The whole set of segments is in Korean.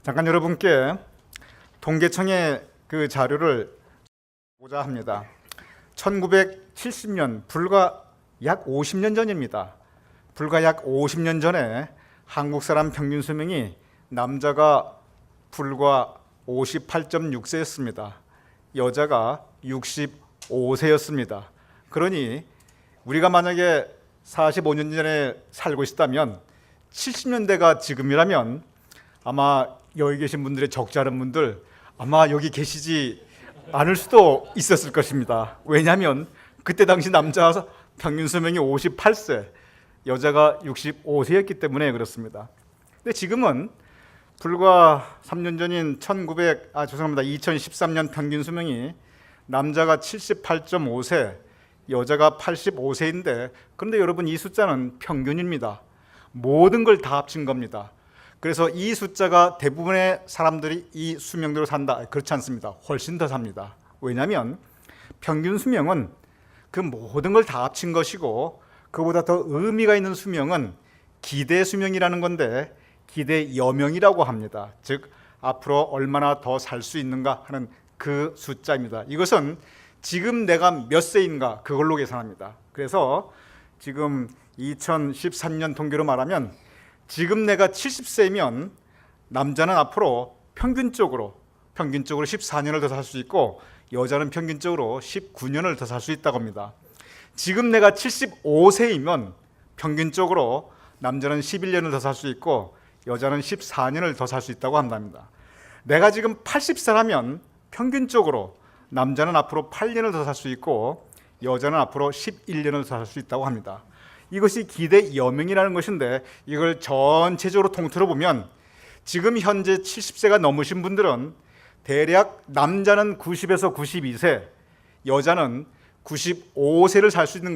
잠깐 여러분께 통계청의 그 자료를 보자 합니다. 1970년, 불과 약 50년 전입니다. 불과 약 50년 전에 한국 사람 평균 수명이 남자가 불과 58.6세였습니다. 여자가 65세였습니다. 그러니 우리가 만약에 45년 전에 살고 있었다면 70년대가 지금이라면 아마 여기 계신 분들의 적지 않은 분들 아마 여기 계시지 않을 수도 있었을 것입니다. 왜냐하면 그때 당시 남자 평균 수명이 58세, 여자가 65세였기 때문에 그렇습니다. 근데 지금은 불과 3년 전인 2013년 평균 수명이 남자가 78.5세, 여자가 85세인데 그런데 여러분 이 숫자는 평균입니다. 모든 걸 다 합친 겁니다. 그래서 이 숫자가 대부분의 사람들이 이 수명대로 산다, 그렇지 않습니다. 훨씬 더 삽니다. 왜냐하면 평균 수명은 그 모든 걸 다 합친 것이고 그보다 더 의미가 있는 수명은 기대 수명이라는 건데 기대 여명이라고 합니다. 즉 앞으로 얼마나 더 살 수 있는가 하는 그 숫자입니다. 이것은 지금 내가 몇 세인가 그걸로 계산합니다. 그래서 지금 2013년 통계로 말하면 지금 내가 70세면 남자는 앞으로 평균적으로 14년을 더 살 수 있고 여자는 평균적으로 19년을 더 살 수 있다고 합니다. 지금 내가 75세이면 평균적으로 남자는 11년을 더 살 수 있고 여자는 14년을 더 살 수 있다고 한답니다. 내가 지금 80세라면 평균적으로 남자는 앞으로 8년을 더 살 수 있고 여자는 앞으로 11년을 더 살 수 있다고 합니다. 이것이 기대 여명이라는 것인데 이걸 전체적으로 통틀어 보면 지금 현재 70세가 넘으신 분들은 대략 남자는 90에서 92세, 여자는 95세를 살 수 있는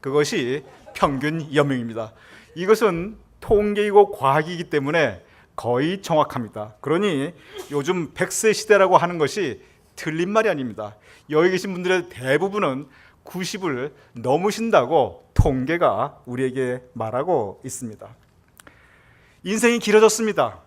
그것이 평균 여명입니다. 이것은 통계이고 과학이기 때문에 거의 정확합니다. 그러니 요즘 100세 시대라고 하는 것이 틀린 말이 아닙니다. 여기 계신 분들의 대부분은 90을 넘으신다고 통계가 우리에게 말하고 있습니다. 인생이 길어졌습니다.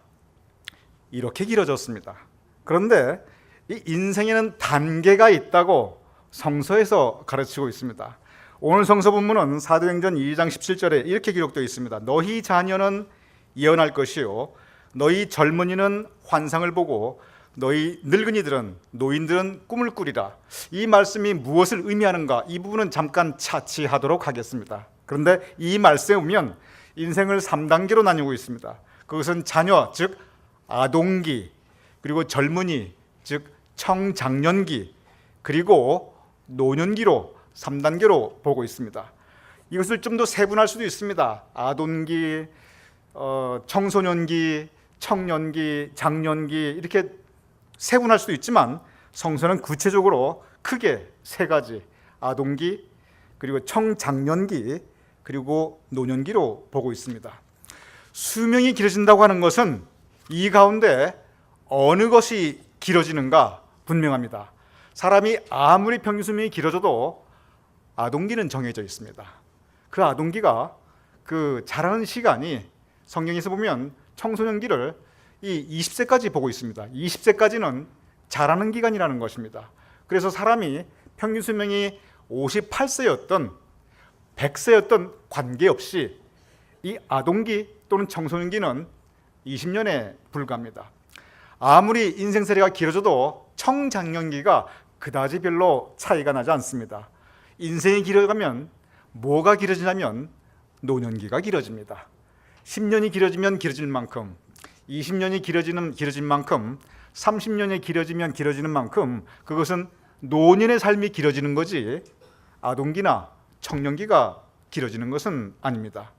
이렇게 길어졌습니다. 그런데 이 인생에는 단계가 있다고 성서에서 가르치고 있습니다. 오늘 성서 본문은 사도행전 2장 17절에 이렇게 기록되어 있습니다. 너희 자녀는 예언할 것이요 너희 젊은이는 환상을 보고 너희 늙은이들은 노인들은 꿈을 꾸리라. 이 말씀이 무엇을 의미하는가? 이 부분은 잠깐 차치하도록 하겠습니다. 그런데 이 말씀에 보면 인생을 3단계로 나누고 있습니다. 그것은 자녀, 즉 아동기, 그리고 젊은이, 즉 청장년기, 그리고 노년기로 3단계로 보고 있습니다. 이것을 좀 더 세분할 수도 있습니다. 아동기, 청소년기, 청년기, 장년기 이렇게 세분할 수도 있지만 성서는 구체적으로 크게 세 가지, 아동기, 그리고 청장년기, 그리고 노년기로 보고 있습니다. 수명이 길어진다고 하는 것은 이 가운데 어느 것이 길어지는가 분명합니다. 사람이 아무리 평균 수명이 길어져도 아동기는 정해져 있습니다. 그 아동기가 그 자라는 시간이 성경에서 보면 청소년기를 이 20세까지 보고 있습니다. 20세까지는 자라는 기간이라는 것입니다. 그래서 사람이 평균 수명이 58세였던 100세였던 관계없이 이 아동기 또는 청소년기는 20년에 불과합니다. 아무리 인생 세례가 길어져도 청장년기가 그다지 별로 차이가 나지 않습니다. 인생이 길어가면 뭐가 길어지냐면 노년기가 길어집니다. 10년이 길어지면 길어질 만큼, 20년이 길어진 만큼, 30년이 길어지는 만큼 그것은 노년의 삶이 길어지는 거지 아동기나 청년기가 길어지는 것은 아닙니다.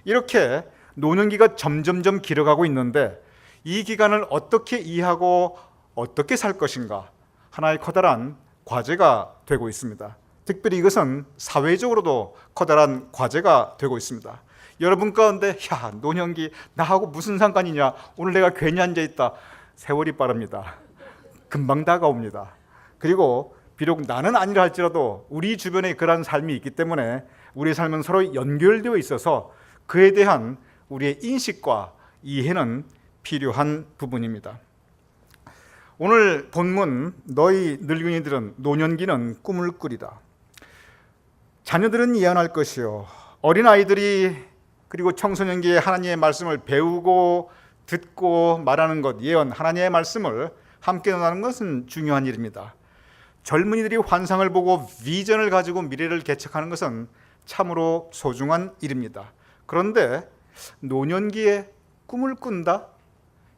이렇게 노년기가 점점점 길어가고 있는데 이 기간을 어떻게 이해하고 어떻게 살 것인가 하나의 커다란 과제가 되고 있습니다. 특별히 이것은 사회적으로도 커다란 과제가 되고 있습니다. 여러분 가운데 노년기 나하고 무슨 상관이냐, 오늘 내가 괜히 앉아있다. 세월이 빠릅니다. 금방 다가옵니다. 그리고 비록 나는 아니라 할지라도 우리 주변에 그러한 삶이 있기 때문에 우리의 삶은 서로 연결되어 있어서 그에 대한 우리의 인식과 이해는 필요한 부분입니다. 오늘 본문 너희 늙은이들은 노년기는 꿈을 꾸리다. 자녀들은 예언할 것이요 어린아이들이 그리고 청소년기에 하나님의 말씀을 배우고 듣고 말하는 것, 예언, 하나님의 말씀을 함께 논하는 것은 중요한 일입니다. 젊은이들이 환상을 보고 비전을 가지고 미래를 개척하는 것은 참으로 소중한 일입니다. 그런데 노년기에 꿈을 꾼다?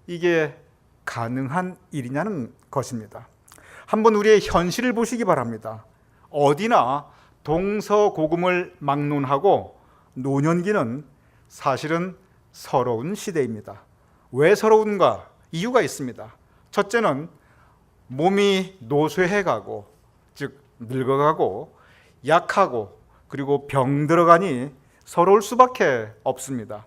이게 가능한 일이냐는 것입니다. 한번 우리의 현실을 보시기 바랍니다. 어디나 동서고금을 막론하고 노년기는 사실은 서러운 시대입니다. 왜 서러운가? 이유가 있습니다. 첫째는 몸이 노쇠해가고, 즉 늙어가고 약하고 그리고 병들어가니 서러울 수밖에 없습니다.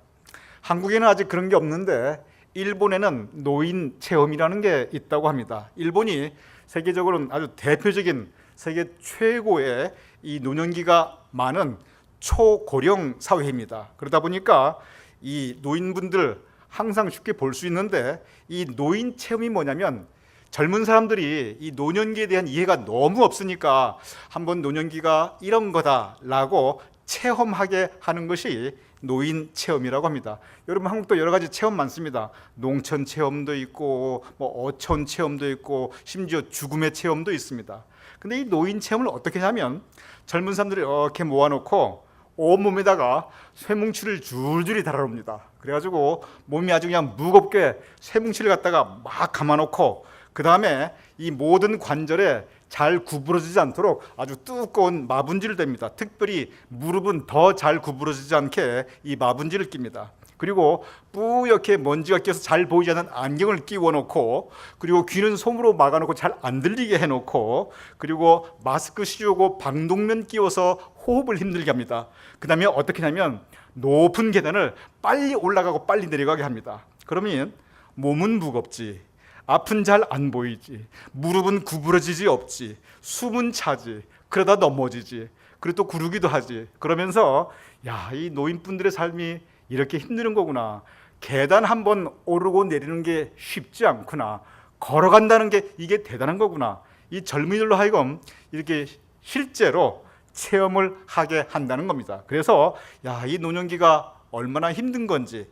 한국에는 아직 그런 게 없는데 일본에는 노인 체험이라는 게 있다고 합니다. 일본이 세계적으로는 아주 대표적인 세계 최고의 이 노년기가 많은 초고령 사회입니다. 그러다 보니까 이 노인분들 항상 쉽게 볼 수 있는데, 이 노인 체험이 뭐냐면 젊은 사람들이 이 노년기에 대한 이해가 너무 없으니까 한번 노년기가 이런 거다라고 체험하게 하는 것이 노인 체험이라고 합니다. 여러분, 한국도 여러 가지 체험 많습니다. 농촌 체험도 있고 어촌 체험도 있고 심지어 죽음의 체험도 있습니다. 근데 이 노인 체험을 어떻게 하냐면 젊은 사람들이 이렇게 모아놓고 온몸에다가 쇠뭉치를 줄줄이 달아놓습니다. 그래가지고 몸이 아주 그냥 무겁게 쇠뭉치를 갖다가 막 감아놓고 그 다음에 이 모든 관절에 잘 구부러지지 않도록 아주 두꺼운 마분지를 댑니다. 특별히 무릎은 더 잘 구부러지지 않게 이 마분지를 낍니다. 그리고 뿌옇게 먼지가 껴서 잘 보이지 않는 안경을 끼워놓고, 그리고 귀는 솜으로 막아놓고 잘 안 들리게 해놓고, 그리고 마스크 씌우고 방독면 끼워서 호흡을 힘들게 합니다. 그 다음에 어떻게 하냐면 높은 계단을 빨리 올라가고 빨리 내려가게 합니다. 그러면 몸은 무겁지, 앞은 잘 안 보이지, 무릎은 구부러지지 없지, 숨은 차지, 그러다 넘어지지, 그리고 또 구르기도 하지. 그러면서 야, 이 노인분들의 삶이 이렇게 힘든 거구나, 계단 한번 오르고 내리는 게 쉽지 않구나, 걸어간다는 게 이게 대단한 거구나, 이 젊은이들로 하여금 이렇게 실제로 체험을 하게 한다는 겁니다. 그래서 야, 이 노년기가 얼마나 힘든 건지,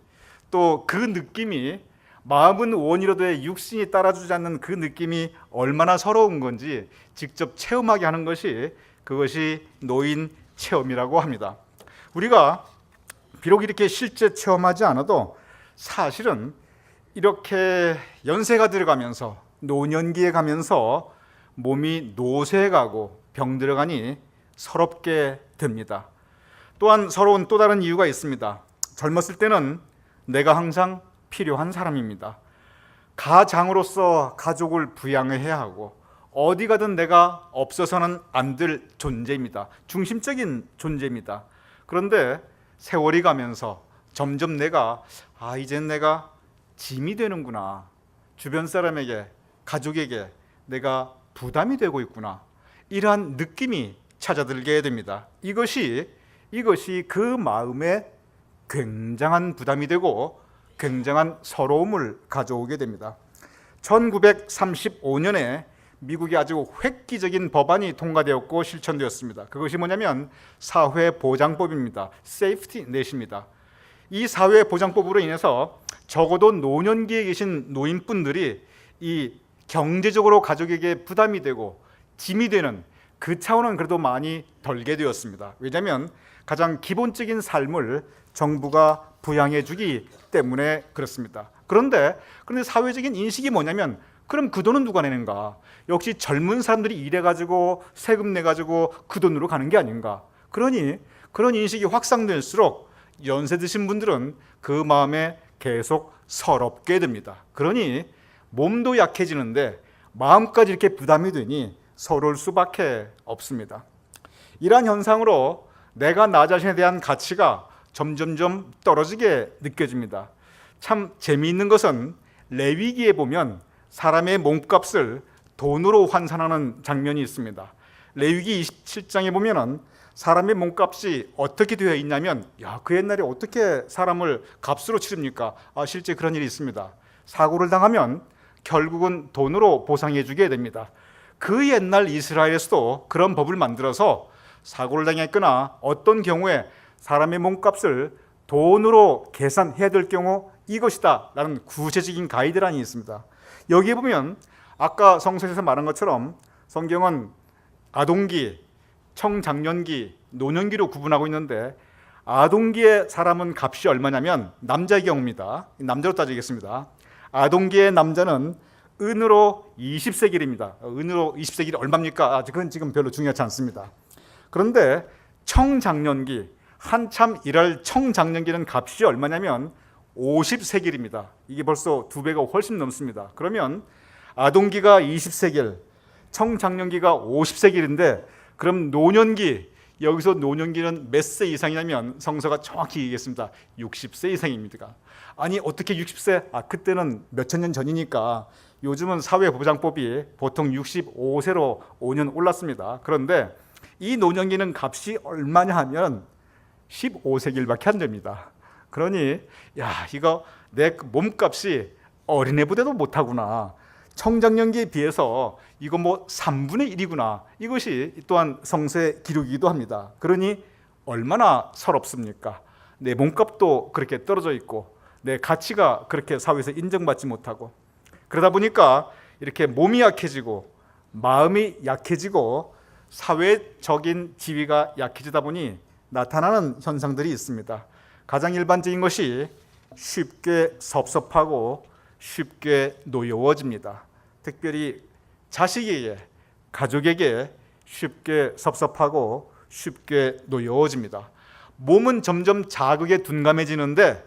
또 그 느낌이 마음은 원이라도의 육신이 따라주지 않는 그 느낌이 얼마나 서러운 건지 직접 체험하게 하는 것이, 그것이 노인 체험이라고 합니다. 우리가 비록 이렇게 실제 체험하지 않아도 사실은 이렇게 연세가 들어가면서 노년기에 가면서 몸이 노쇠해가고 병들어가니 서럽게 됩니다. 또한 서러운 또 다른 이유가 있습니다. 젊었을 때는 내가 항상 필요한 사람입니다. 가장으로서 가족을 부양해야 하고 어디 가든 내가 없어서는 안 될 존재입니다. 중심적인 존재입니다. 그런데 세월이 가면서 점점 내가 이젠 내가 짐이 되는구나, 주변 사람에게, 가족에게 내가 부담이 되고 있구나, 이러한 느낌이 찾아들게 됩니다. 이것이 그 마음에 굉장한 부담이 되고 굉장한 서러움을 가져오게 됩니다. 1935년에 미국에 아주 획기적인 법안이 통과되었고 실천되었습니다. 그것이 뭐냐면 사회보장법입니다. 세이프티 넷입니다. 이 사회보장법으로 인해서 적어도 노년기에 계신 노인분들이 이 경제적으로 가족에게 부담이 되고 짐이 되는 그 차원은 그래도 많이 덜게 되었습니다. 왜냐하면 가장 기본적인 삶을 정부가 부양해 주기 때문에 그렇습니다. 그런데 사회적인 인식이 뭐냐면 그럼 그 돈은 누가 내는가? 역시 젊은 사람들이 일해가지고 세금 내가지고 그 돈으로 가는 게 아닌가? 그러니 그런 인식이 확산될수록 연세 드신 분들은 그 마음에 계속 서럽게 됩니다. 그러니 몸도 약해지는데 마음까지 이렇게 부담이 되니 서러울 수밖에 없습니다. 이러한 현상으로 내가 나 자신에 대한 가치가 점점점 떨어지게 느껴집니다. 참 재미있는 것은 레위기에 보면 사람의 몸값을 돈으로 환산하는 장면이 있습니다. 레위기 27장에 보면은 사람의 몸값이 어떻게 되어 있냐면, 그 옛날에 어떻게 사람을 값으로 치릅니까? 실제 그런 일이 있습니다. 사고를 당하면 결국은 돈으로 보상해 주게 됩니다. 그 옛날 이스라엘에서도 그런 법을 만들어서 사고를 당했거나 어떤 경우에 사람의 몸값을 돈으로 계산해야 될 경우 이것이다 라는 구체적인 가이드라인이 있습니다. 여기에 보면 아까 성서에서 말한 것처럼 성경은 아동기, 청장년기, 노년기로 구분하고 있는데, 아동기의 사람은 값이 얼마냐면 남자의 경우입니다. 남자로 따지겠습니다. 아동기의 남자는 은으로 20세겔입니다. 은으로 20세겔이 얼마입니까? 그건 지금 별로 중요하지 않습니다. 그런데 청장년기, 한참 일할 청장년기는 값이 얼마냐면 50세겔입니다. 이게 벌써 2배가 훨씬 넘습니다. 그러면 아동기가 20세겔, 청장년기가 50세겔인데, 그럼 노년기, 여기서 노년기는 몇 세 이상이냐면 성서가 정확히 얘기했습니다. 60세 이상입니다. 아니 어떻게 60세? 그때는 몇천 년 전이니까. 요즘은 사회보장법이 보통 65세로 5년 올랐습니다. 그런데 이 노년기는 값이 얼마냐 하면 15세겔밖에 안 됩니다. 그러니 이거 내 몸값이 어린애보다도 못하구나, 청장년기에 비해서 이거 3분의 1이구나, 이것이 또한 성서의 기록이기도 합니다. 그러니 얼마나 서럽습니까? 내 몸값도 그렇게 떨어져 있고 내 가치가 그렇게 사회에서 인정받지 못하고, 그러다 보니까 이렇게 몸이 약해지고 마음이 약해지고 사회적인 지위가 약해지다 보니 나타나는 현상들이 있습니다. 가장 일반적인 것이 쉽게 섭섭하고 쉽게 노여워집니다. 특별히 자식에게, 가족에게 쉽게 섭섭하고 쉽게 노여워집니다. 몸은 점점 자극에 둔감해지는데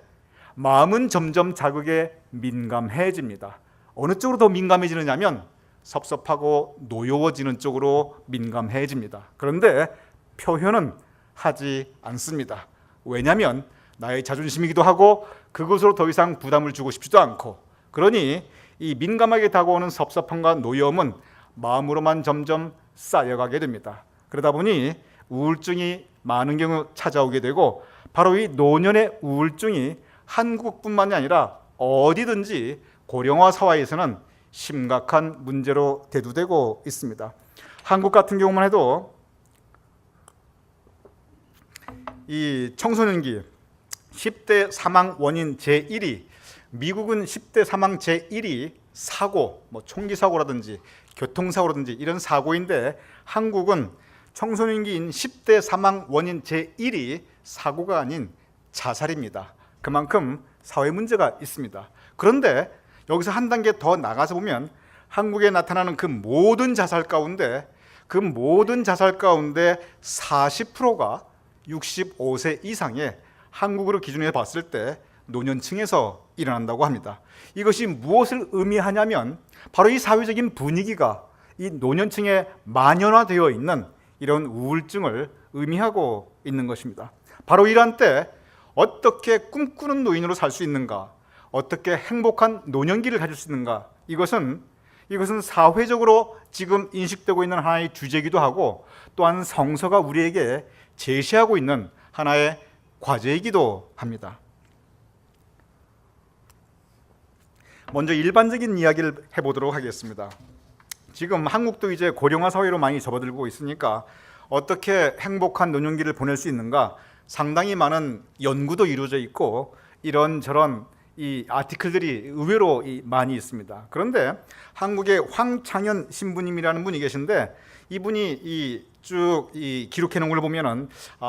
마음은 점점 자극에 민감해집니다. 어느 쪽으로 더 민감해지느냐면 섭섭하고 노여워지는 쪽으로 민감해집니다. 그런데 표현은 하지 않습니다. 왜냐하면 나의 자존심이기도 하고 그것으로 더 이상 부담을 주고 싶지도 않고, 그러니 이 민감하게 다가오는 섭섭함과 노여움은 마음으로만 점점 쌓여가게 됩니다. 그러다 보니 우울증이 많은 경우 찾아오게 되고, 바로 이 노년의 우울증이 한국뿐만이 아니라 어디든지 고령화 사회에서는 심각한 문제로 대두되고 있습니다. 한국 같은 경우만 해도 이 청소년기 10대 사망 원인 제1위, 미국은 10대 사망 제1위 사고, 총기 사고라든지 교통사고라든지 이런 사고인데, 한국은 청소년기인 10대 사망 원인 제1위 사고가 아닌 자살입니다. 그만큼 사회 문제가 있습니다. 그런데 여기서 한 단계 더 나가서 보면 한국에 나타나는 그 모든 자살 가운데 40%가 65세 이상의, 한국으로 기준해 봤을 때 노년층에서 일어난다고 합니다. 이것이 무엇을 의미하냐면 바로 이 사회적인 분위기가 이 노년층에 만연화되어 있는 이런 우울증을 의미하고 있는 것입니다. 바로 이러한 때 어떻게 꿈꾸는 노인으로 살 수 있는가, 어떻게 행복한 노년기를 가질 수 있는가, 이것은 사회적으로 지금 인식되고 있는 하나의 주제이기도 하고, 또한 성서가 우리에게 제시하고 있는 하나의 과제이기도 합니다. 먼저 일반적인 이야기를 해보도록 하겠습니다. 지금 한국도 이제 고령화 사회로 많이 접어들고 있으니까 어떻게 행복한 노년기를 보낼 수 있는가, 상당히 많은 연구도 이루어져 있고 이런저런 이 아티클들이 의외로 많이 있습니다. 그런데 한국의 황창현 신부님이라는 분이 계신데, 이분이 쭉 기록해 놓은 걸 보면은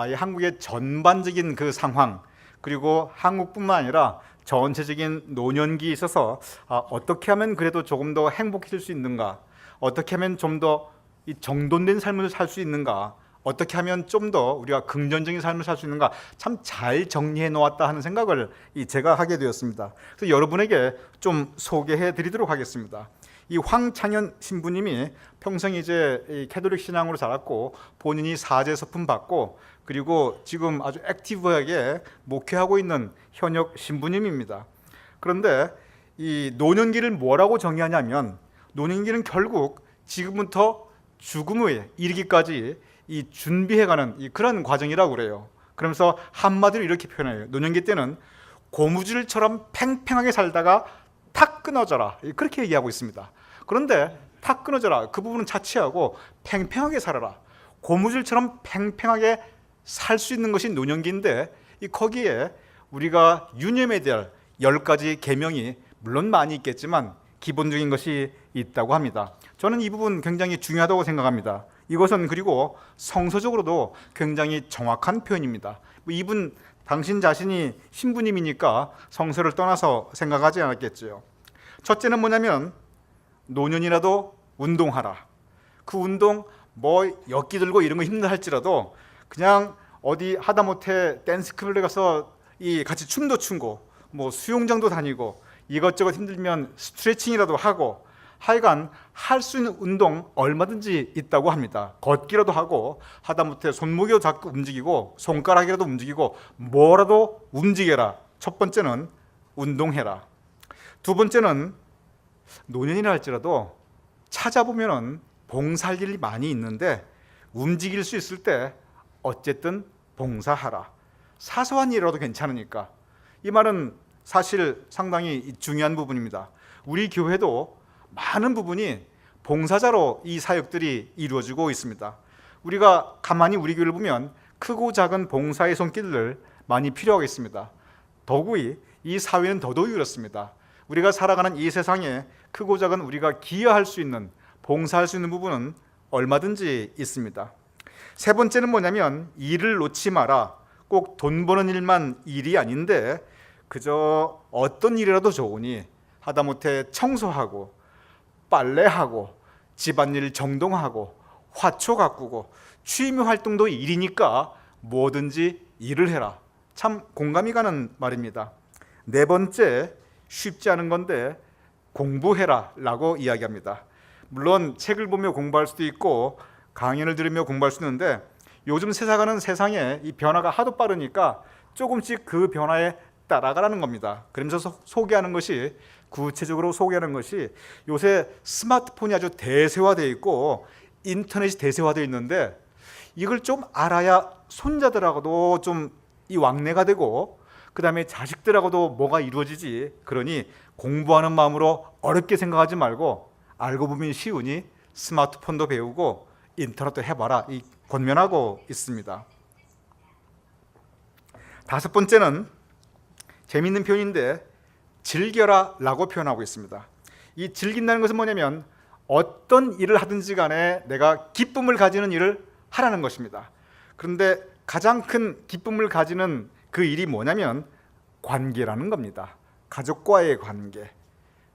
이 한국의 전반적인 그 상황, 그리고 한국뿐만 아니라 전체적인 노년기에 있어서 어떻게 하면 그래도 조금 더 행복해질 수 있는가, 어떻게 하면 좀 더 정돈된 삶을 살 수 있는가, 어떻게 하면 좀 더 우리가 긍정적인 삶을 살 수 있는가, 참 잘 정리해 놓았다 하는 생각을 제가 하게 되었습니다. 그래서 여러분에게 좀 소개해 드리도록 하겠습니다. 이 황창현 신부님이 평생 이제 캐톨릭 신앙으로 자랐고 본인이 사제 서품 받고, 그리고 지금 아주 액티브하게 목회하고 있는 현역 신부님입니다. 그런데 이 노년기를 뭐라고 정의하냐면, 노년기는 결국 지금부터 죽음에 이르기까지 이 준비해가는 그런 과정이라고 그래요. 그러면서 한마디로 이렇게 표현해요. 노년기 때는 고무줄처럼 팽팽하게 살다가 탁 끊어져라, 그렇게 얘기하고 있습니다. 그런데 탁 끊어져라, 그 부분은 차치하고 팽팽하게 살아라, 고무줄처럼 팽팽하게 살 수 있는 것이 노년기인데, 거기에 우리가 유념해야 될 10가지 계명이 물론 많이 있겠지만 기본적인 것이 있다고 합니다. 저는 이 부분 굉장히 중요하다고 생각합니다. 이것은 그리고 성서적으로도 굉장히 정확한 표현입니다. 이분 당신 자신이 신부님이니까 성서를 떠나서 생각하지 않았겠죠. 첫째는 뭐냐면 노년이라도 운동하라. 그 운동 엿기 들고 이런 거 힘들다 할지라도 그냥 어디 하다못해 댄스클럽에 가서 같이 춤도 추고 수영장도 다니고 이것저것 힘들면 스트레칭이라도 하고, 하여간 할 수 있는 운동 얼마든지 있다고 합니다. 걷기라도 하고 하다못해 손목이라도 자꾸 움직이고 손가락이라도 움직이고 뭐라도 움직여라. 첫 번째는 운동해라. 두 번째는 노년이라 할지라도 찾아보면은 봉사할 일이 많이 있는데 움직일 수 있을 때 어쨌든 봉사하라. 사소한 일이라도 괜찮으니까. 이 말은 사실 상당히 중요한 부분입니다. 우리 교회도 많은 부분이 봉사자로 이 사역들이 이루어지고 있습니다. 우리가 가만히 우리 교회를 보면 크고 작은 봉사의 손길들 많이 필요하겠습니다. 더구이 이 사회는 더더욱 그렇습니다. 우리가 살아가는 이 세상에 크고 작은 우리가 기여할 수 있는, 봉사할 수 있는 부분은 얼마든지 있습니다. 세 번째는 뭐냐면 일을 놓지 마라. 꼭 돈 버는 일만 일이 아닌데 그저 어떤 일이라도 좋으니 하다못해 청소하고 빨래하고 집안일 정돈하고 화초 가꾸고 취미 활동도 일이니까 뭐든지 일을 해라. 참 공감이 가는 말입니다. 네 번째, 쉽지 않은 건데 공부해라 라고 이야기합니다. 물론 책을 보며 공부할 수도 있고 강연을 들으며 공부할 수 있는데 요즘 세상은 세상에 이 변화가 하도 빠르니까 조금씩 그 변화에 따라가라는 겁니다. 그러면서 구체적으로 소개하는 것이 요새 스마트폰이 아주 대세화되어 있고 인터넷이 대세화되어 있는데 이걸 좀 알아야 손자들하고도 좀 이 왕래가 되고 그 다음에 자식들하고도 뭐가 이루어지지. 그러니 공부하는 마음으로 어렵게 생각하지 말고 알고 보면 쉬우니 스마트폰도 배우고 인터넷도 해봐라, 권면하고 있습니다. 다섯 번째는 재미있는 표현인데 즐겨라 라고 표현하고 있습니다. 이 즐긴다는 것은 뭐냐면 어떤 일을 하든지 간에 내가 기쁨을 가지는 일을 하라는 것입니다. 그런데 가장 큰 기쁨을 가지는 그 일이 뭐냐면 관계라는 겁니다. 가족과의 관계,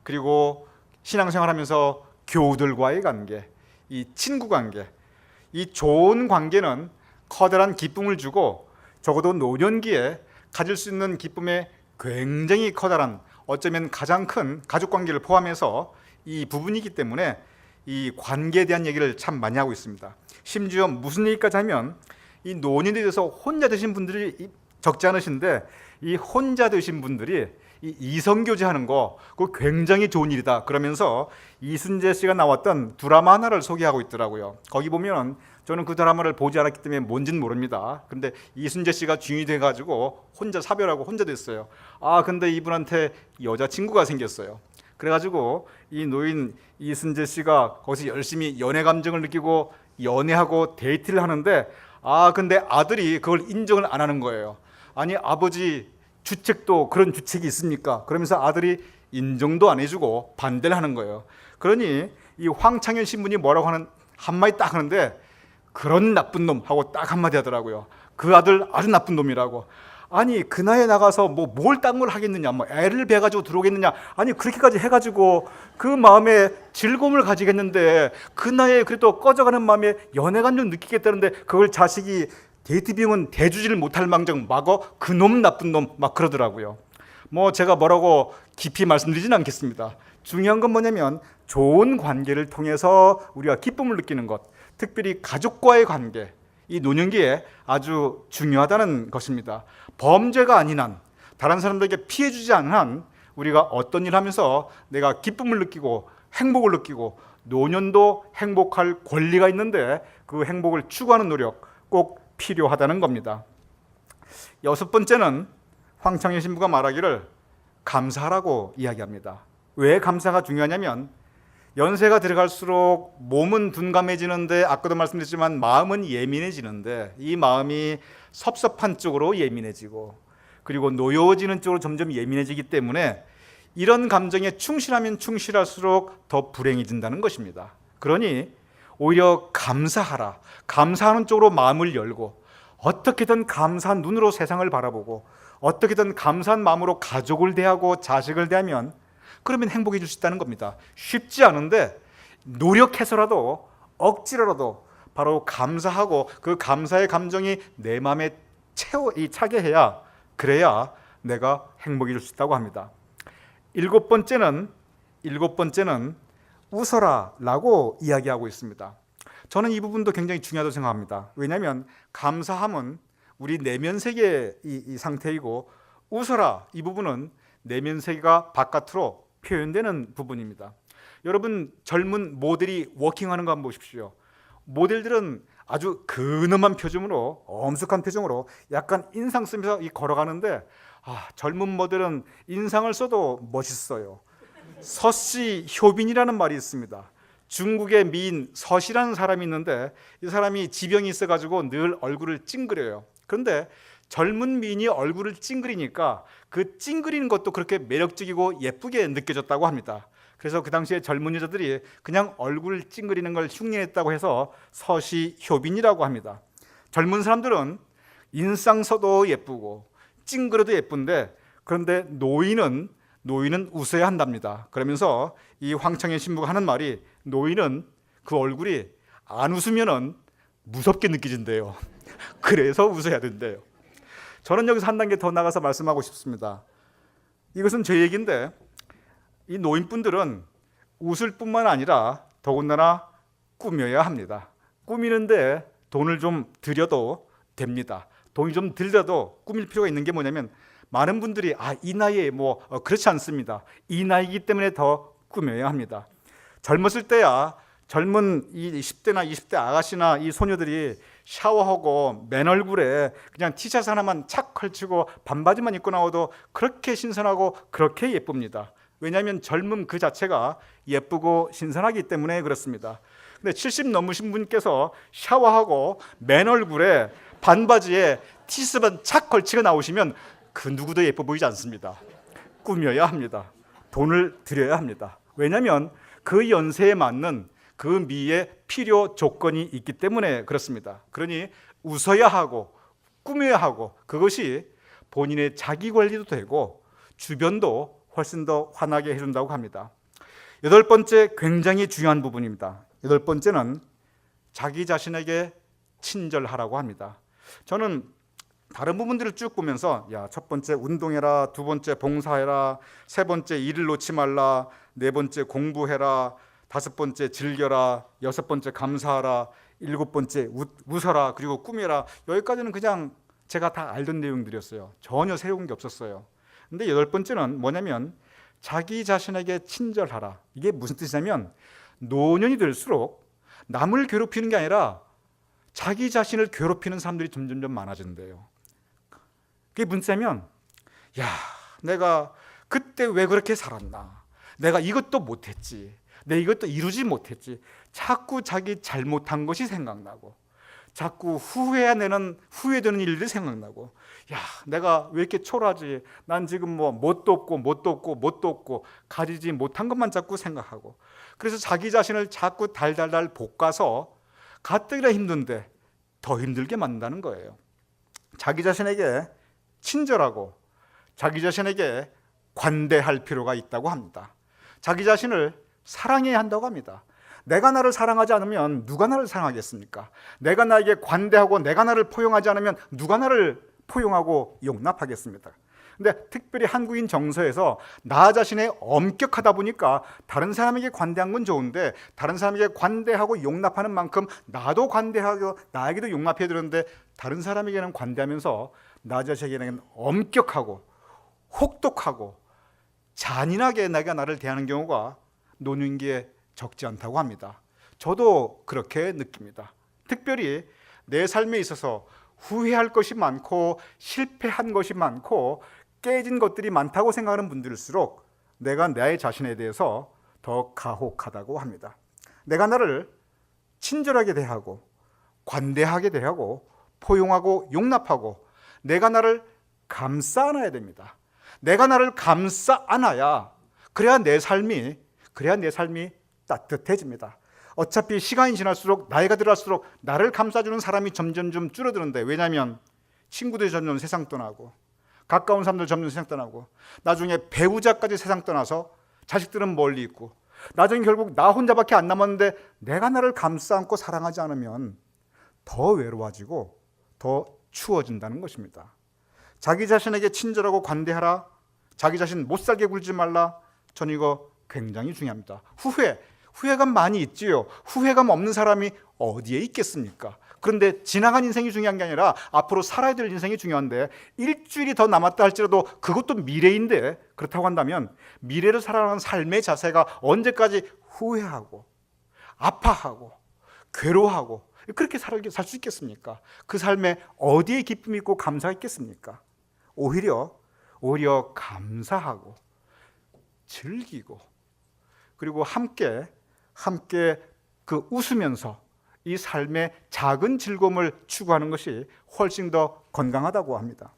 그리고 신앙생활하면서 교우들과의 관계, 이 친구 관계, 이 좋은 관계는 커다란 기쁨을 주고 적어도 노년기에 가질 수 있는 기쁨의 굉장히 커다란, 어쩌면 가장 큰 가족 관계를 포함해서 이 부분이기 때문에 이 관계에 대한 얘기를 참 많이 하고 있습니다. 심지어 무슨 얘기까지 하면 이 노년에 대해서 혼자 되신 분들이 적지 않으신데 이 혼자 되신 분들이 이 이성교제하는 거 그거 굉장히 좋은 일이다 그러면서 이순재 씨가 나왔던 드라마 하나를 소개하고 있더라고요. 거기 보면 저는 그 드라마를 보지 않았기 때문에 뭔지는 모릅니다. 근데 이순재 씨가 주인이 돼가지고 혼자 사별하고 혼자 됐어요. 근데 이분한테 여자친구가 생겼어요. 그래가지고 이 노인 이순재 씨가 거기서 열심히 연애 감정을 느끼고 연애하고 데이트를 하는데 근데 아들이 그걸 인정을 안 하는 거예요. 아니 아버지 주책도 그런 주책이 있습니까? 그러면서 아들이 인정도 안 해주고 반대를 하는 거예요. 그러니 이 황창현 신부님 뭐라고 하는 한마디 딱 하는데 그런 나쁜 놈 하고 딱 한마디 하더라고요. 그 아들 아주 나쁜 놈이라고. 아니 그 나이에 나가서 뭘 딴 걸 하겠느냐, 애를 베가지고 들어오겠느냐, 아니 그렇게까지 해가지고 그 마음에 즐거움을 가지겠는데 그 나이에 그래도 꺼져가는 마음에 연애 감정 느끼겠다는데 그걸 자식이 데이트 비용은 대주지를 못할 망정 마거 그놈 나쁜 놈 막 그러더라고요. 제가 뭐라고 깊이 말씀드리진 않겠습니다. 중요한 건 뭐냐면 좋은 관계를 통해서 우리가 기쁨을 느끼는 것, 특별히 가족과의 관계, 이 노년기에 아주 중요하다는 것입니다. 범죄가 아닌 한, 다른 사람들에게 피해 주지 않은 한 우리가 어떤 일을 하면서 내가 기쁨을 느끼고 행복을 느끼고 노년도 행복할 권리가 있는데 그 행복을 추구하는 노력 꼭 필요하다는 겁니다. 여섯 번째는 황창현 신부가 말하기를 감사하라고 이야기합니다. 왜 감사가 중요하냐면 연세가 들어갈수록 몸은 둔감해지는데 아까도 말씀드렸지만 마음은 예민해지는데 이 마음이 섭섭한 쪽으로 예민해지고 그리고 노여워지는 쪽으로 점점 예민해지기 때문에 이런 감정에 충실하면 충실할수록 더 불행해진다는 것입니다. 그러니 오히려 감사하라. 감사하는 쪽으로 마음을 열고 어떻게든 감사한 눈으로 세상을 바라보고 어떻게든 감사한 마음으로 가족을 대하고 자식을 대하면 그러면 행복해질 수 있다는 겁니다. 쉽지 않은데 노력해서라도 억지로라도 바로 감사하고 그 감사의 감정이 내 마음에 차게 해야 그래야 내가 행복해질 수 있다고 합니다. 일곱 번째는 웃어라 라고 이야기하고 있습니다. 저는 이 부분도 굉장히 중요하다고 생각합니다. 왜냐하면 감사함은 우리 내면 세계의 이 상태이고 웃어라 이 부분은 내면 세계가 바깥으로 표현되는 부분입니다. 여러분 젊은 모델이 워킹하는 거 한번 보십시오. 모델들은 아주 근엄한 표정으로 엄숙한 표정으로 약간 인상 쓰면서 걸어가는데 젊은 모델은 인상을 써도 멋있어요. 서씨 효빈이라는 말이 있습니다. 중국의 미인 서씨라는 사람이 있는데 이 사람이 지병이 있어가지고 늘 얼굴을 찡그려요. 그런데 젊은 미인이 얼굴을 찡그리니까 그 찡그리는 것도 그렇게 매력적이고 예쁘게 느껴졌다고 합니다. 그래서 그 당시에 젊은 여자들이 그냥 얼굴을 찡그리는 걸 흉내냈다고 해서 서시 효빈이라고 합니다. 젊은 사람들은 인상 써도 예쁘고 찡그려도 예쁜데 그런데 노인은 웃어야 한답니다. 그러면서 이 황창현 신부가 하는 말이 노인은 그 얼굴이 안 웃으면은 무섭게 느껴진대요. 그래서 웃어야 된대요. 저는 여기서 한 단계 더 나가서 말씀하고 싶습니다. 이것은 제 얘기인데 이 노인분들은 웃을 뿐만 아니라 더군다나 꾸며야 합니다. 꾸미는데 돈을 좀 들여도 됩니다. 돈이 좀 들여도 꾸밀 필요가 있는 게 뭐냐면 많은 분들이 이 나이에 그렇지 않습니다. 이 나이이기 때문에 더 꾸며야 합니다. 젊었을 때야 젊은 이 10대나 20대 아가씨나 이 소녀들이 샤워하고 맨 얼굴에 그냥 티셔츠 하나만 착 걸치고 반바지만 입고 나와도 그렇게 신선하고 그렇게 예쁩니다. 왜냐하면 젊음 그 자체가 예쁘고 신선하기 때문에 그렇습니다. 근데 70 넘으신 분께서 샤워하고 맨 얼굴에 반바지에 티셔츠만 착 걸치고 나오시면 그 누구도 예뻐 보이지 않습니다. 꾸며야 합니다. 돈을 들여야 합니다. 왜냐하면 그 연세에 맞는 그 미의 필요 조건이 있기 때문에 그렇습니다. 그러니 웃어야 하고 꾸며야 하고 그것이 본인의 자기 관리도 되고 주변도 훨씬 더 환하게 해준다고 합니다. 여덟 번째 굉장히 중요한 부분입니다. 여덟 번째는 자기 자신에게 친절하라고 합니다. 저는 다른 부분들을 쭉 보면서 첫 번째 운동해라, 두 번째 봉사해라, 세 번째 일을 놓지 말라, 네 번째 공부해라, 다섯 번째 즐겨라, 여섯 번째 감사하라, 일곱 번째 웃어라, 그리고 꾸며라. 여기까지는 그냥 제가 다 알던 내용들이었어요. 전혀 새로운 게 없었어요. 근데 여덟 번째는 뭐냐면 자기 자신에게 친절하라. 이게 무슨 뜻이냐면 노년이 들수록 남을 괴롭히는 게 아니라 자기 자신을 괴롭히는 사람들이 점점 많아진대요. 그게 무슨 뜻이냐면 내가 그때 왜 그렇게 살았나, 내가 이것도 못했지, 내가 이것도 이루지 못했지, 자꾸 자기 잘못한 것이 생각나고 자꾸 후회되는 일들이 생각나고 내가 왜 이렇게 초라하지, 난 지금 뭣도 없고 가지지 못한 것만 자꾸 생각하고 그래서 자기 자신을 자꾸 달달달 볶아서 가뜩이나 힘든데 더 힘들게 만든다는 거예요. 자기 자신에게 친절하고 자기 자신에게 관대할 필요가 있다고 합니다. 자기 자신을 사랑해야 한다고 합니다. 내가 나를 사랑하지 않으면 누가 나를 사랑하겠습니까? 내가 나에게 관대하고 내가 나를 포용하지 않으면 누가 나를 포용하고 용납하겠습니까? 근데 특별히 한국인 정서에서 나 자신이 엄격하다 보니까 다른 사람에게 관대한 건 좋은데 다른 사람에게 관대하고 용납하는 만큼 나도 관대하고 나에게도 용납해야 되는데 다른 사람에게는 관대하면서 나 자신에게는 엄격하고 혹독하고 잔인하게 내가 나를 대하는 경우가 노년기에 적지 않다고 합니다. 저도 그렇게 느낍니다. 특별히 내 삶에 있어서 후회할 것이 많고 실패한 것이 많고 깨진 것들이 많다고 생각하는 분들일수록 내가 내 자신에 대해서 더 가혹하다고 합니다. 내가 나를 친절하게 대하고 관대하게 대하고 포용하고 용납하고 내가 나를 감싸 안아야 됩니다. 내가 나를 감싸 안아야 그래야 내 삶이 따뜻해집니다. 어차피 시간이 지날수록 나이가 들어갈수록 나를 감싸주는 사람이 점점 줄어드는데, 왜냐하면 친구들이 점점 세상 떠나고 가까운 사람들 점점 세상 떠나고 나중에 배우자까지 세상 떠나서 자식들은 멀리 있고 나중에 결국 나 혼자밖에 안 남았는데 내가 나를 감싸 안고 사랑하지 않으면 더 외로워지고 더 추워진다는 것입니다. 자기 자신에게 친절하고 관대하라. 자기 자신 못살게 굴지 말라. 저는 이거 굉장히 중요합니다. 후회감 많이 있지요. 후회감 없는 사람이 어디에 있겠습니까? 그런데 지나간 인생이 중요한 게 아니라 앞으로 살아야 될 인생이 중요한데, 일주일이 더 남았다 할지라도 그것도 미래인데, 그렇다고 한다면 미래를 살아가는 삶의 자세가 언제까지 후회하고 아파하고 괴로워하고 그렇게 살 수 있겠습니까? 그 삶에 어디에 기쁨이 있고 감사가 있겠습니까? 오히려 감사하고 즐기고 그리고 함께 그 웃으면서 이 삶의 작은 즐거움을 추구하는 것이 훨씬 더 건강하다고 합니다.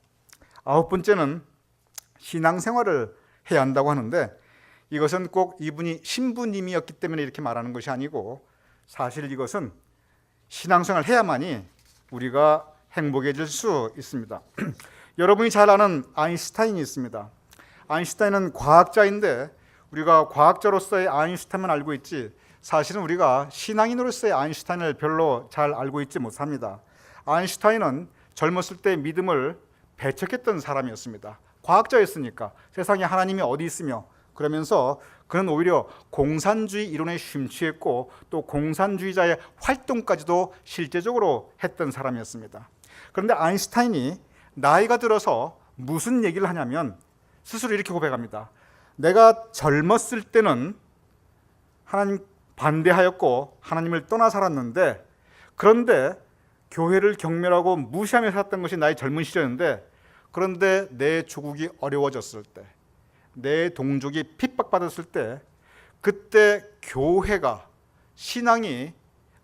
9번째는 신앙생활을 해야 한다고 하는데, 이것은 꼭 이분이 신부님이었기 때문에 이렇게 말하는 것이 아니고, 사실 이것은 신앙생활을 해야만이 우리가 행복해질 수 있습니다. 여러분이 잘 아는 아인슈타인이 있습니다. 아인슈타인은 과학자인데 우리가 과학자로서의 아인슈타인만 알고 있지, 사실은 우리가 신앙인으로서의 아인슈타인을 별로 잘 알고 있지 못합니다. 아인슈타인은 젊었을 때 믿음을 배척했던 사람이었습니다. 과학자였으니까 세상에 하나님이 어디 있으며, 그러면서 그는 오히려 공산주의 이론에 심취했고 또 공산주의자의 활동까지도 실제적으로 했던 사람이었습니다. 그런데 아인슈타인이 나이가 들어서 무슨 얘기를 하냐면 스스로 이렇게 고백합니다. 내가 젊었을 때는 하나님 반대하였고 하나님을 떠나 살았는데, 그런데 교회를 경멸하고 무시하며 살았던 것이 나의 젊은 시절인데, 그런데 내 조국이 어려워졌을 때, 내 동족이 핍박받았을 때, 그때 교회가, 신앙이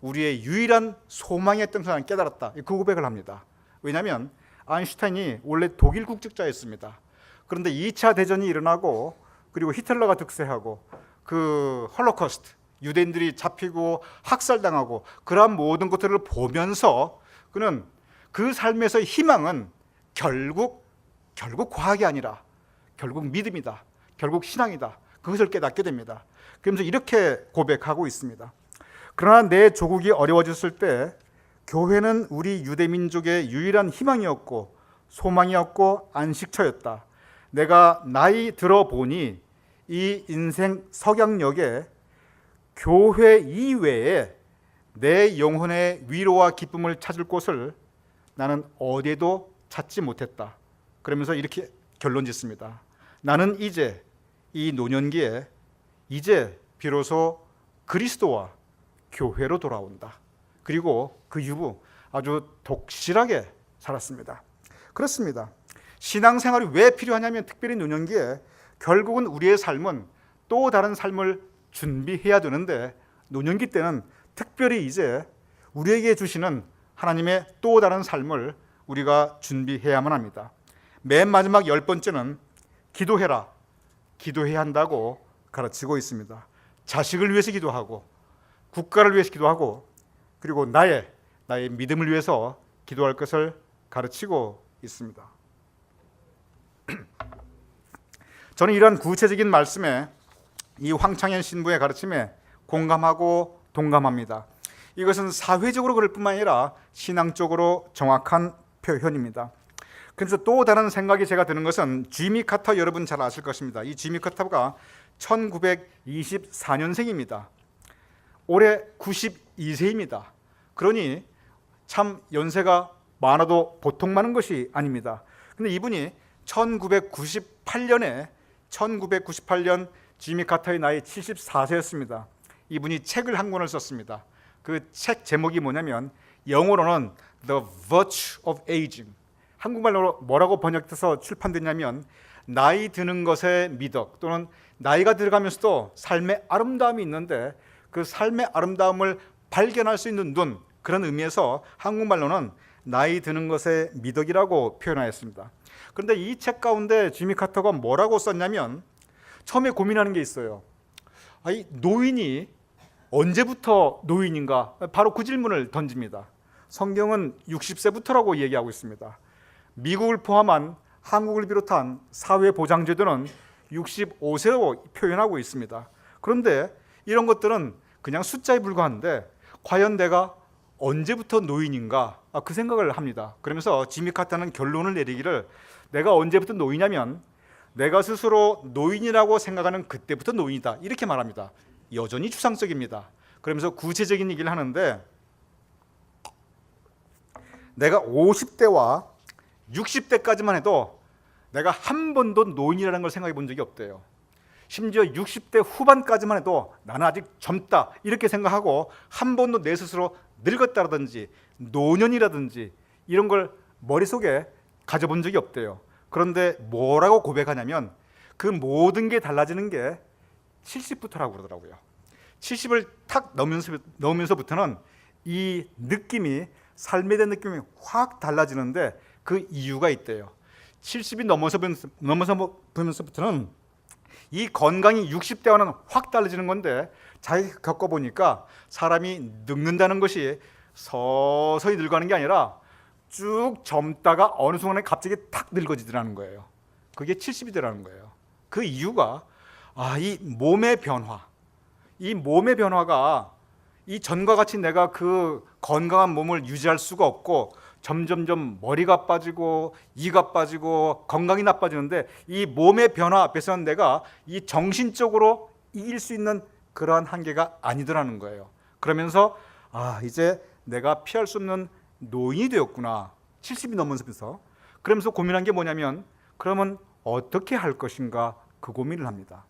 우리의 유일한 소망이었던 것을 깨달았다. 그 고백을 합니다. 왜냐하면 아인슈타인이 원래 독일 국적자였습니다. 그런데 2차 대전이 일어나고 그리고 히틀러가 득세하고 그 홀로코스트, 유대인들이 잡히고 학살당하고 그러한 모든 것들을 보면서 그는 그 삶에서의 희망은 결국 과학이 아니라 결국 믿음이다, 결국 신앙이다, 그것을 깨닫게 됩니다. 그러면서 이렇게 고백하고 있습니다. 그러나 내 조국이 어려워졌을 때 교회는 우리 유대민족의 유일한 희망이었고 소망이었고 안식처였다. 내가 나이 들어보니 이 인생 석양역에 교회 이외에 내 영혼의 위로와 기쁨을 찾을 곳을 나는 어디에도 찾지 못했다. 그러면서 이렇게 결론 짓습니다. 나는 이제 이 노년기에 이제 비로소 그리스도와 교회로 돌아온다. 그리고 그 이후 아주 독실하게 살았습니다. 그렇습니다. 신앙생활이 왜 필요하냐면, 특별히 노년기에 결국은 우리의 삶은 또 다른 삶을 준비해야 되는데, 노년기 때는 특별히 이제 우리에게 주시는 하나님의 또 다른 삶을 우리가 준비해야만 합니다. 맨 마지막 10번째는 기도해야 한다고 가르치고 있습니다. 자식을 위해서 기도하고 국가를 위해서 기도하고 그리고 나의 믿음을 위해서 기도할 것을 가르치고 있습니다. 저는 이러한 구체적인 말씀에, 이 황창현 신부의 가르침에 공감하고 동감합니다. 이것은 사회적으로 그럴 뿐만 아니라 신앙적으로 정확한 표현입니다. 그래서 또 다른 생각이 제가 드는 것은, 지미 카터 여러분 잘 아실 것입니다. 이 지미 카터가 1924년생입니다. 올해 92세입니다. 그러니 참 연세가 많아도 보통 많은 것이 아닙니다. 근데 이분이 1998년 지미 카터의 나이 74세였습니다. 이분이 책을 한 권을 썼습니다. 그 책 제목이 뭐냐면 영어로는 The Virtue of Aging, 한국말로 뭐라고 번역돼서 출판됐냐면 나이 드는 것의 미덕, 또는 나이가 들어가면서도 삶의 아름다움이 있는데 그 삶의 아름다움을 발견할 수 있는 눈, 그런 의미에서 한국말로는 나이 드는 것의 미덕이라고 표현하였습니다. 그런데 이 책 가운데 지미 카터가 뭐라고 썼냐면 처음에 고민하는 게 있어요. 이 노인이 언제부터 노인인가? 바로 그 질문을 던집니다. 성경은 60세부터라고 얘기하고 있습니다. 미국을 포함한 한국을 비롯한 사회보장제도는 65세로 표현하고 있습니다. 그런데 이런 것들은 그냥 숫자에 불과한데 과연 내가 언제부터 노인인가? 그 생각을 합니다. 그러면서 지미 카터는 결론을 내리기를, 내가 언제부터 노인이냐면 내가 스스로 노인이라고 생각하는 그때부터 노인이다, 이렇게 말합니다. 여전히 추상적입니다. 그러면서 구체적인 얘기를 하는데, 내가 50대와 60대까지만 해도 내가 한 번도 노인이라는 걸 생각해 본 적이 없대요. 심지어 60대 후반까지만 해도 나는 아직 젊다 이렇게 생각하고 한 번도 내 스스로 늙었다라든지 노년이라든지 이런 걸 머릿속에 가져본 적이 없대요. 그런데 뭐라고 고백하냐면 그 모든 게 달라지는 게 70부터라고 그러더라고요. 70을 탁 넘으면서부터는 이 느낌이, 삶에 대한 느낌이 확 달라지는데 그 이유가 있대요. 70이 넘어서부터는 이 건강이 60대와는 확 달라지는 건데, 자기가 겪어보니까 사람이 늙는다는 것이 서서히 늙어가는 게 아니라 쭉 젊다가 어느 순간에 갑자기 탁 늙어지더라는 거예요. 그게 70이더라는 거예요. 그 이유가 이 몸의 변화, 이 몸의 변화가 이 전과 같이 내가 그 건강한 몸을 유지할 수가 없고 점점점 머리가 빠지고 이가 빠지고 건강이 나빠지는데, 이 몸의 변화 앞에서는 내가 이 정신적으로 이길 수 있는 그러한 한계가 아니더라는 거예요. 그러면서 이제 내가 피할 수 없는 노인이 되었구나, 70이 넘으면서. 그러면서 고민한 게 뭐냐면, 그러면 어떻게 할 것인가, 그 고민을 합니다.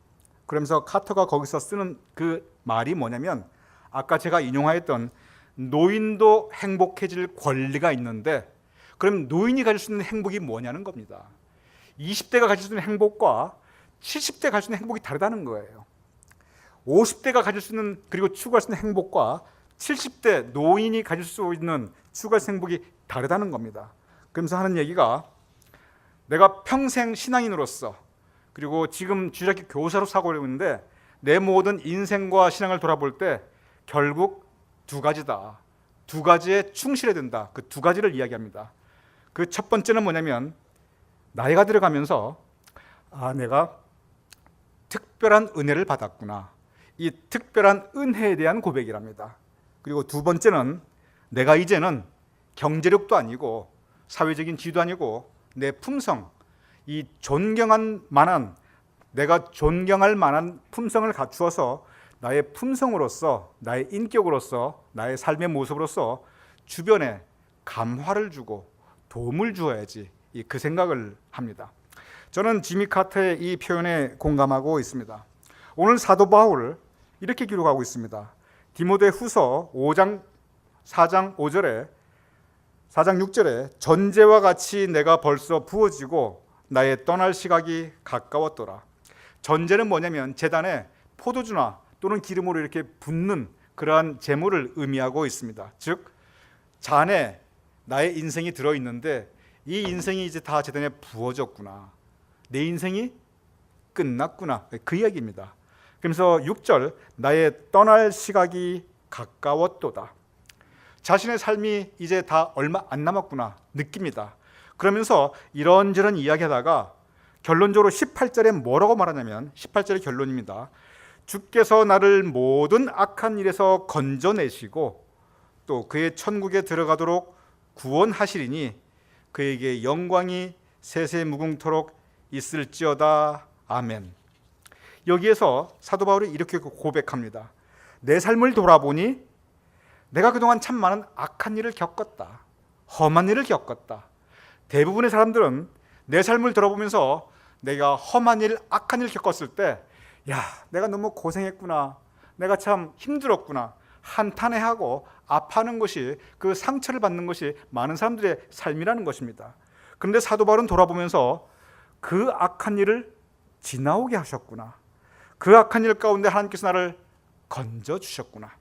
그러면서 카터가 거기서 쓰는 그 말이 뭐냐면, 아까 제가 인용하였던 노인도 행복해질 권리가 있는데, 그럼 노인이 가질 수 있는 행복이 뭐냐는 겁니다. 20대가 가질 수 있는 행복과 70대가 가질 수 있는 행복이 다르다는 거예요. 50대가 가질 수 있는, 그리고 추구할 수 있는 행복과 70대 노인이 가질 수 있는 추구할 수 있는 행복이 다르다는 겁니다. 그러면서 하는 얘기가, 내가 평생 신앙인으로서, 그리고 지금 주일학교 교사로 사고 있는데 내 모든 인생과 신앙을 돌아볼 때 결국 두 가지다. 두 가지에 충실해야 된다. 그 두 가지를 이야기합니다. 그 첫 번째는 뭐냐면, 나이가 들어가면서 내가 특별한 은혜를 받았구나, 이 특별한 은혜에 대한 고백이랍니다. 그리고 두 번째는, 내가 이제는 경제력도 아니고 사회적인 지위도 아니고 내 품성, 이 존경할 만한 품성을 갖추어서 나의 품성으로서, 나의 인격으로서, 나의 삶의 모습으로서 주변에 감화를 주고 도움을 주어야지, 그 생각을 합니다. 저는 지미 카터의 이 표현에 공감하고 있습니다. 오늘 사도 바울 이렇게 기록하고 있습니다. 디모데 후서 4장 6절에 전제와 같이 내가 벌써 부어지고 나의 떠날 시각이 가까웠더라. 전제는 뭐냐면 제단에 포도주나 또는 기름으로 이렇게 붓는 그러한 제물을 의미하고 있습니다. 즉 잔에 나의 인생이 들어있는데 이 인생이 이제 다 제단에 부어졌구나, 내 인생이 끝났구나, 그 이야기입니다. 그러면서 6절, 나의 떠날 시각이 가까웠도다. 자신의 삶이 이제 다 얼마 안 남았구나 느낍니다. 그러면서 이런저런 이야기하다가 결론적으로 18절에 뭐라고 말하냐면, 18절의 결론입니다. 주께서 나를 모든 악한 일에서 건져내시고 또 그의 천국에 들어가도록 구원하시리니 그에게 영광이 세세무궁토록 있을지어다. 아멘. 여기에서 사도 바울이 이렇게 고백합니다. 내 삶을 돌아보니 내가 그동안 참 많은 악한 일을 겪었다, 험한 일을 겪었다. 대부분의 사람들은 내 삶을 돌아보면서 내가 험한 일, 악한 일을 겪었을 때, 내가 너무 고생했구나, 내가 참 힘들었구나, 한탄해하고 아파하는 것이, 그 상처를 받는 것이 많은 사람들의 삶이라는 것입니다. 그런데 사도 바울은 돌아보면서 그 악한 일을 지나오게 하셨구나, 그 악한 일 가운데 하나님께서 나를 건져주셨구나.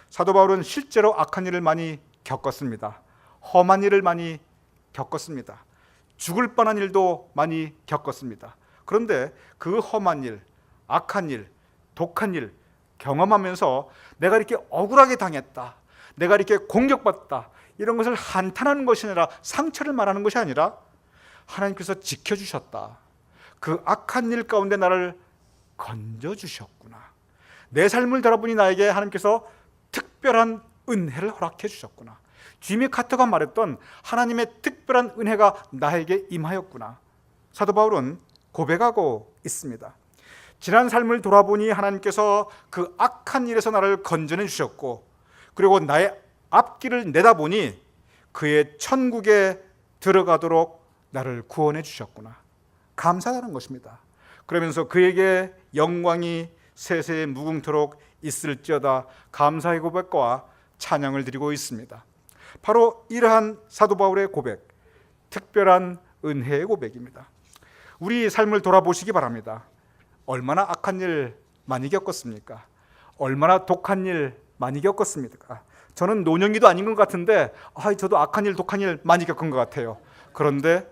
사도 바울은 실제로 악한 일을 많이 겪었습니다. 험한 일을 많이 겪었습니다. 죽을 뻔한 일도 많이 겪었습니다. 그런데 그 험한 일, 악한 일, 독한 일 경험하면서 내가 이렇게 억울하게 당했다, 내가 이렇게 공격받다, 이런 것을 한탄하는 것이 아니라, 상처를 말하는 것이 아니라 하나님께서 지켜주셨다, 그 악한 일 가운데 나를 건져주셨구나, 내 삶을 돌아보니 나에게 하나님께서 특별한 은혜를 허락해 주셨구나, 지미 카터가 말했던 하나님의 특별한 은혜가 나에게 임하였구나, 사도 바울은 고백하고 있습니다. 지난 삶을 돌아보니 하나님께서 그 악한 일에서 나를 건져내 주셨고, 그리고 나의 앞길을 내다보니 그의 천국에 들어가도록 나를 구원해 주셨구나, 감사하다는 것입니다. 그러면서 그에게 영광이 세세에 무궁토록 있을지어다 감사의 고백과 찬양을 드리고 있습니다. 바로 이러한 사도 바울의 고백, 특별한 은혜의 고백입니다. 우리 삶을 돌아보시기 바랍니다. 얼마나 악한 일 많이 겪었습니까? 얼마나 독한 일 많이 겪었습니까? 저는 노년기도 아닌 것 같은데 저도 악한 일, 독한 일 많이 겪은 것 같아요. 그런데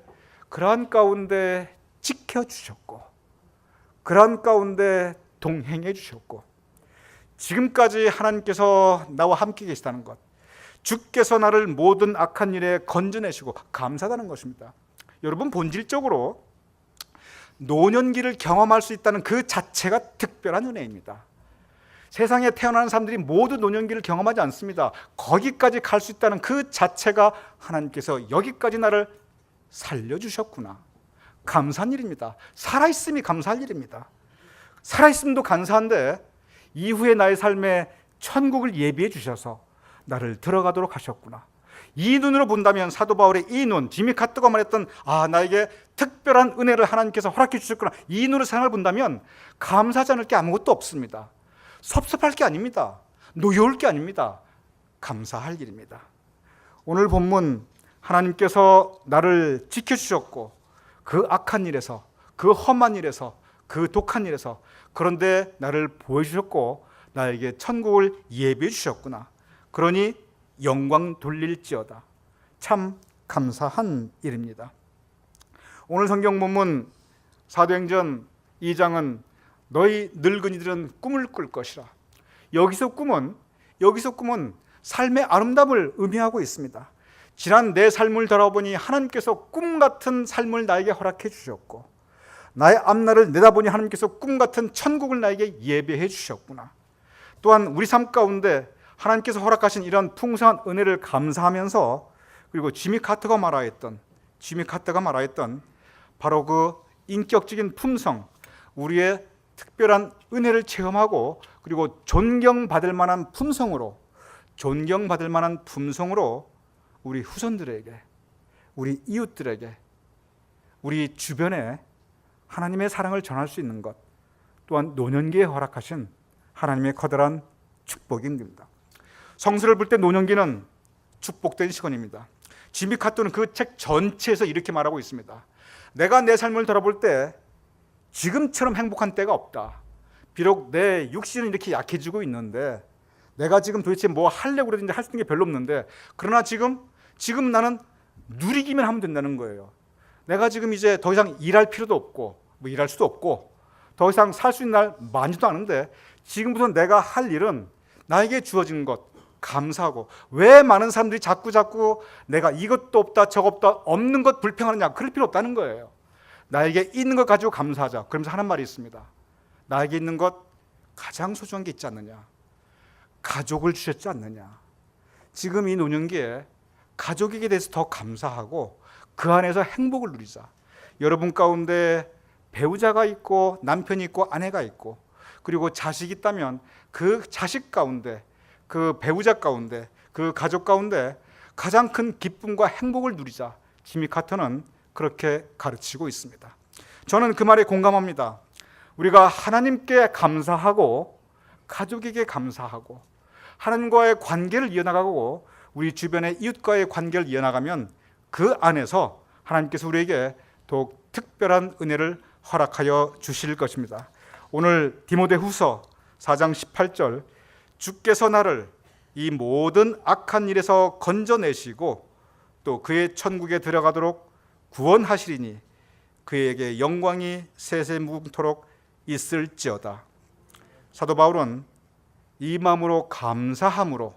그러한 가운데 지켜주셨고, 그러한 가운데 동행해 주셨고, 지금까지 하나님께서 나와 함께 계시다는 것, 주께서 나를 모든 악한 일에 건져내시고 감사하다는 것입니다. 여러분, 본질적으로 노년기를 경험할 수 있다는 그 자체가 특별한 은혜입니다. 세상에 태어나는 사람들이 모두 노년기를 경험하지 않습니다. 거기까지 갈 수 있다는 그 자체가 하나님께서 여기까지 나를 살려주셨구나, 감사한 일입니다. 살아있음이 감사할 일입니다. 살아있음도 감사한데 이후에 나의 삶에 천국을 예비해 주셔서 나를 들어가도록 하셨구나. 이 눈으로 본다면 사도 바울의 이 눈, 지미 카트가 말했던 나에게 특별한 은혜를 하나님께서 허락해 주셨구나, 이 눈으로 세상을 본다면 감사하지 않을 게 아무것도 없습니다. 섭섭할 게 아닙니다. 노여울 게 아닙니다. 감사할 일입니다. 오늘 본문, 하나님께서 나를 지켜주셨고, 그 악한 일에서, 그 험한 일에서, 그 독한 일에서, 그런데 나를 보여주셨고 나에게 천국을 예비해 주셨구나, 그러니 영광 돌릴지어다, 참 감사한 일입니다. 오늘 성경 본문 사도행전 2장은 너희 늙은이들은 꿈을 꿀 것이라. 여기서 꿈은 삶의 아름다움을 의미하고 있습니다. 지난 내 삶을 돌아보니 하나님께서 꿈 같은 삶을 나에게 허락해 주셨고, 나의 앞날을 내다보니 하나님께서 꿈 같은 천국을 나에게 예배해 주셨구나. 또한 우리 삶 가운데 하나님께서 허락하신 이런 풍성한 은혜를 감사하면서, 그리고 지미 카터가 말하였던 바로 그 인격적인 품성, 우리의 특별한 은혜를 체험하고, 그리고 존경받을 만한 품성으로 우리 후손들에게, 우리 이웃들에게, 우리 주변에 하나님의 사랑을 전할 수 있는 것, 또한 노년기에 허락하신 하나님의 커다란 축복입니다. 성서를 볼 때 노년기는 축복된 시간입니다. 지미 카토는 그 책 전체에서 이렇게 말하고 있습니다. 내가 내 삶을 돌아볼 때 지금처럼 행복한 때가 없다. 비록 내 육신은 이렇게 약해지고 있는데, 내가 지금 도대체 뭐 하려고 그러는데 할 수 있는 게 별로 없는데, 그러나 지금 나는 누리기만 하면 된다는 거예요. 내가 지금 이제 더 이상 일할 필요도 없고, 일할 수도 없고, 더 이상 살 수 있는 날 많지도 않은데, 지금부터 내가 할 일은 나에게 주어진 것 감사하고. 왜 많은 사람들이 자꾸 내가 이것도 없다, 저것 없다, 없는 것 불평하느냐? 그럴 필요 없다는 거예요. 나에게 있는 것 가지고 감사하자. 그러면서 하는 말이 있습니다. 나에게 있는 것 가장 소중한 게 있지 않느냐? 가족을 주셨지 않느냐? 지금 이 노년기에 가족에게 대해서 더 감사하고 그 안에서 행복을 누리자. 여러분 가운데 배우자가 있고 남편이 있고 아내가 있고, 그리고 자식이 있다면 그 자식 가운데, 그 배우자 가운데, 그 가족 가운데 가장 큰 기쁨과 행복을 누리자. 지미 카터는 그렇게 가르치고 있습니다. 저는 그 말에 공감합니다. 우리가 하나님께 감사하고 가족에게 감사하고 하나님과의 관계를 이어나가고 우리 주변의 이웃과의 관계를 이어나가면 그 안에서 하나님께서 우리에게 더욱 특별한 은혜를 허락하여 주실 것입니다. 오늘 디모데후서 4장 18절, 주께서 나를 이 모든 악한 일에서 건져내시고 또 그의 천국에 들어가도록 구원하시리니 그에게 영광이 세세무궁토록 있을지어다. 사도 바울은 이 마음으로 감사함으로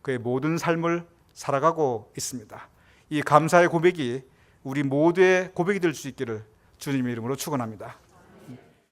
그의 모든 삶을 살아가고 있습니다. 이 감사의 고백이 우리 모두의 고백이 될 수 있기를 주님의 이름으로 축원합니다.